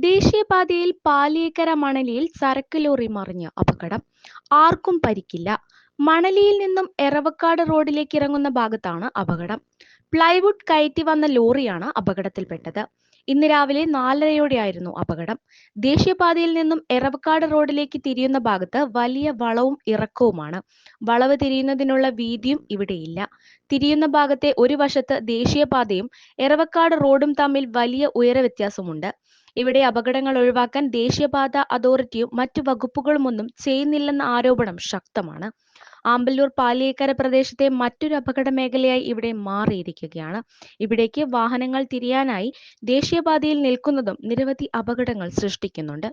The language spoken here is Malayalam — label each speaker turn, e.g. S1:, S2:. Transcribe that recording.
S1: ദേശീയപാതയിൽ പാലിയേക്കര മണലിയിൽ ചരക്ക് ലോറി മറിഞ്ഞ് അപകടം. ആർക്കും പരിക്കില്ല. മണലിയിൽ നിന്നും എറവക്കാട് റോഡിലേക്ക് ഇറങ്ങുന്ന ഭാഗത്താണ് അപകടം. പ്ലൈവുഡ് കയറ്റി വന്ന ലോറിയാണ് അപകടത്തിൽപ്പെട്ടത്. ഇന്ന് രാവിലെ 4:30യോടെയായിരുന്നു അപകടം. ദേശീയപാതയിൽ നിന്നും എറവക്കാട് റോഡിലേക്ക് തിരിയുന്ന ഭാഗത്ത് വലിയ വളവും ഇറക്കവുമാണ്. വളവ് തിരിയുന്നതിനുള്ള വീതിയും ഇവിടെയില്ല. തിരിയുന്ന ഭാഗത്തെ ഒരു വശത്ത് ദേശീയപാതയും എറവക്കാട് റോഡും തമ്മിൽ വലിയ ഉയര വ്യത്യാസമുണ്ട്. ഇവിടെ അപകടങ്ങൾ ഒഴിവാക്കാൻ ദേശീയപാത അതോറിറ്റിയും മറ്റു വകുപ്പുകളുമൊന്നും ചെയ്യുന്നില്ലെന്ന ആരോപണം ശക്തമാണ്. ആമ്പല്ലൂർ പാലിയേക്കര പ്രദേശത്തെ മറ്റൊരു അപകട മേഖലയായി ഇവിടെ മാറിയിരിക്കുകയാണ്. ഇവിടേക്ക് വാഹനങ്ങൾ തിരിയാനായി ദേശീയപാതയിൽ നിൽക്കുന്നതും നിരവധി അപകടങ്ങൾ സൃഷ്ടിക്കുന്നുണ്ട്.